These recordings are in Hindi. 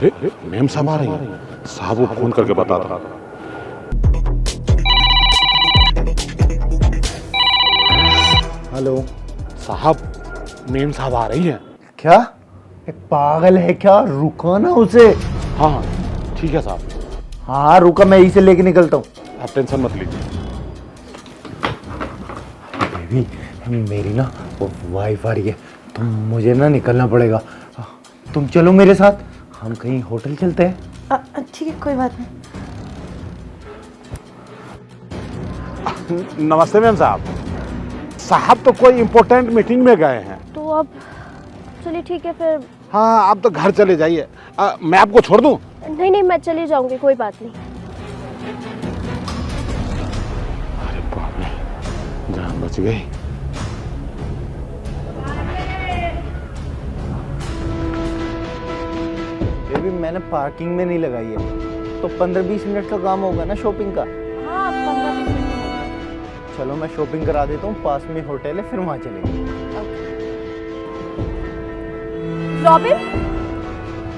अरे मैम साहब आ रही हैं। साहब को फोन करके बता था। हेलो साहब, मैम साहब आ रही हैं। क्या? एक पागल है क्या? रुको ना उसे। हाँ हाँ ठीक है साहब, हाँ रुका, मैं इसे लेके निकलता हूँ। आप टेंशन मत लीजिए। बेबी, मेरी ना वो वाइफ आ रही है, तो मुझे ना निकलना पड़ेगा। तुम चलो मेरे साथ, हम कहीं होटल चलते हैं। ठीक है, कोई बात नहीं। नमस्ते मैम साहब। साहब तो कोई इम्पोर्टेंट मीटिंग में गए हैं। तो अब चलिए ठीक है फिर। हाँ आप तो घर चले जाइए। मैं आपको छोड़ दूं? नहीं नहीं, मैं चली जाऊंगी, कोई बात नहीं। अरे बाप रे, जान बच गई। बेबी मैंने पार्किंग में नहीं लगाई है, तो 15-20 मिनट का काम होगा ना शॉपिंग का। हाँ 15 मिनट। चलो मैं शॉपिंग करा देता हूँ, पास में होटल है, फिर वहाँ चलेंगे। रॉबिन,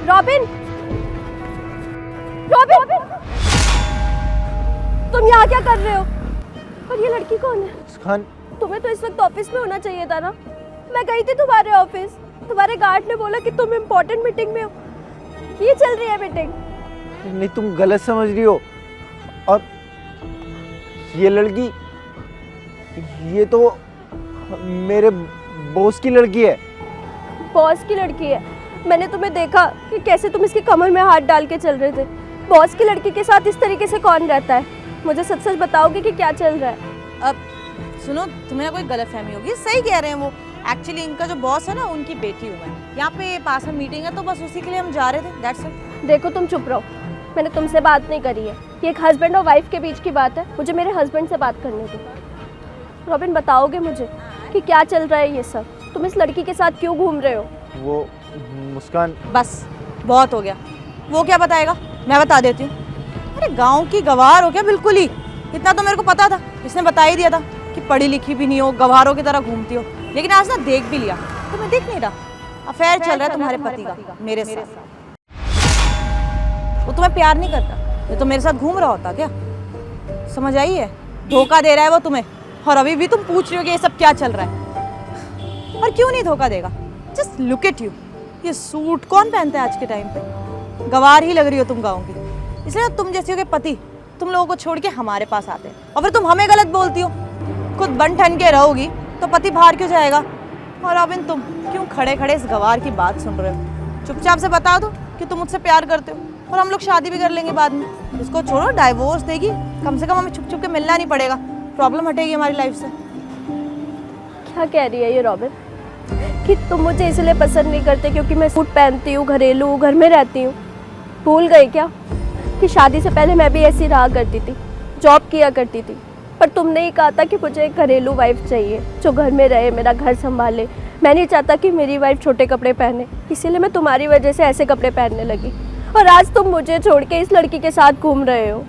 रॉबिन, रॉबिन, तुम यहाँ क्या कर रहे हो? और ये लड़की कौन है? मुस्कान, तुम्हें तो इस वक्त ऑफिस में होना चाहिए था ना। मैं गई थी तुम्हारे ऑफिस, तुम्हारे गार्ड ने बोला कि तुम इम्पोर्टेंट मीटिंग में हो। ये चल रही है मीटिंग। नहीं तुम गलत समझ रही हो। और ये लड़की, ये तो मेरे बॉस की लड़की है। बॉस की लड़की है? मैंने तुम्हें देखा कि कैसे तुम इसकी कमर में हाथ डाल के चल रहे थे। बॉस की लड़की के साथ इस तरीके से कौन रहता है? मुझे सच सच बताओगे कि क्या चल रहा है? अब सुनो, तुम्हें कोई गलतफहमी होगी, सही कह रहे हैं वो। एक्चुअली इनका जो बॉस है ना, उनकी बेटी हूँ मैं। यहाँ पे पास में मीटिंग है, तो बस उसी के लिए हम जा रहे थे, दैट्स इट। देखो तुम चुप रहो, मैंने तुमसे बात नहीं करी है। ये एक हस्बैंड और वाइफ के बीच की बात है, मुझे मेरे हस्बैंड से बात करने दो। रॉबिन बताओगे मुझे कि क्या चल रहा है ये सब? तुम इस लड़की के साथ क्यों घूम रहे हो? वो मुस्कान, बस बहुत हो गया। वो क्या बताएगा, मैं बता देती हूँ। अरे गांव की गवार हो क्या बिल्कुल ही? इतना तो मेरे को पता था, इसने बता ही दिया था कि पढ़ी लिखी भी नहीं हो, गवारों की तरह घूमती हो। लेकिन आज ना देख भी लिया, तो मैं देख नहीं रहा। अफेयर चल रहा है तुम्हारे पति का मेरे साथ। वो तुम्हें प्यार नहीं करता, ये तो मेरे साथ घूम रहा होता क्या? समझ आई है? धोखा दे रहा है वो तुम्हें, और अभी भी तुम पूछ रही हो कि ये सब क्या चल रहा है। और क्यों नहीं धोखा देगा? Just look at you. ये सूट कौन पहनता है आज के टाइम पे? गवार ही लग रही हो तुम गाँव की। इसलिए तुम जैसे हो के पति तुम लोगों को छोड़ के हमारे पास आते हैं, और फिर तुम हमें गलत बोलती हो। खुद बन ठन के रहोगी तो पति बाहर क्यों जाएगा? और अबिन, तुम क्यों खड़े खड़े इस गवार की बात सुन रहे हो? चुपचाप से बता दो कि तुम मुझसे प्यार करते हो, और हम लोग शादी भी कर लेंगे बाद में। इसको छोड़ो, डाइवोर्स देगी, कम से कम हमें छुप छुप के मिलना नहीं पड़ेगा। प्रॉब्लम हटेगी हमारी लाइफ से। क्या कह रही है ये रॉबिन कि तुम मुझे इसलिए पसंद नहीं करते क्योंकि मैं सूट पहनती हूँ, घरेलू हूँ, घर में रहती हूँ? भूल गई क्या कि शादी से पहले मैं भी ऐसी रहा करती थी, जॉब किया करती थी। पर तुमने ही कहा था कि मुझे एक घरेलू वाइफ चाहिए जो घर में रहे, मेरा घर संभाले। मैं नहीं चाहता कि मेरी वाइफ छोटे कपड़े पहने, इसीलिए मैं तुम्हारी वजह से ऐसे कपड़े पहनने लगी। और आज तुम मुझे छोड़ के इस लड़की के साथ घूम रहे हो।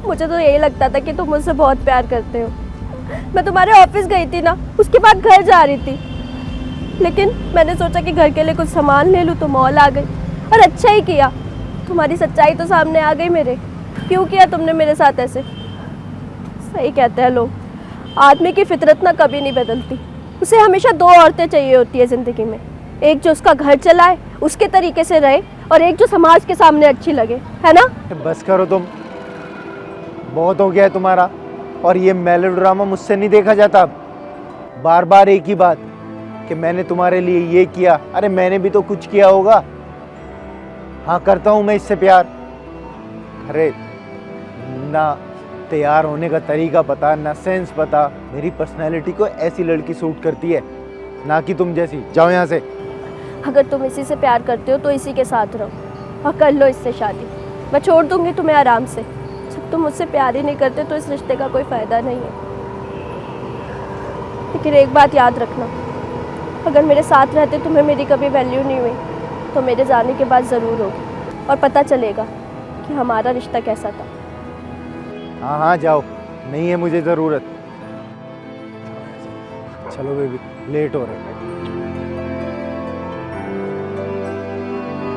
मुझे तो यही लगता था कि तुम मुझसे बहुत प्यार करते हो। मैं तुम्हारे ऑफिस गई थी ना, उसके बाद घर जा रही थी, लेकिन मैंने सोचा कि घर के लिए कुछ सामान ले लूँ तो मॉल आ गई। और अच्छा ही किया, तुम्हारी सच्चाई तो सामने आ गई मेरे। क्यों किया तुमने मेरे साथ ऐसे? सही कहते हैं लोग, आदमी की फितरत ना कभी नहीं बदलती। उसे हमेशा दो औरतें चाहिए होती है ज़िंदगी में, एक जो उसका घर चलाए, उसके तरीके से रहे, और एक जो समाज के सामने अच्छी लगे, है ना? बस करो तुम, बहुत हो गया है तुम्हारा। और ये मेलोड्रामा मुझसे नहीं देखा जाता। अब बार बार एक ही बात कि मैंने तुम्हारे लिए ये किया। अरे मैंने भी तो कुछ किया होगा। हाँ करता हूँ मैं इससे प्यार। अरे ना तैयार होने का तरीका पता, ना सेंस पता। मेरी पर्सनैलिटी को ऐसी लड़की सूट करती है, ना कि तुम जैसी। जाओ यहाँ से। अगर तुम इसी से प्यार करते हो तो इसी के साथ रहो और कर लो इससे शादी। मैं छोड़ दूंगी तुम्हें आराम से। जब तुम मुझसे प्यार ही नहीं करते तो इस रिश्ते का कोई फ़ायदा नहीं है। लेकिन एक बात याद रखना, अगर मेरे साथ रहते तुम्हें मेरी कभी वैल्यू नहीं हुई तो मेरे जाने के बाद ज़रूर होगी, और पता चलेगा कि हमारा रिश्ता कैसा था। हाँ हाँ जाओ, नहीं है मुझे ज़रूरत। चलो बेबी, लेट हो रहा है।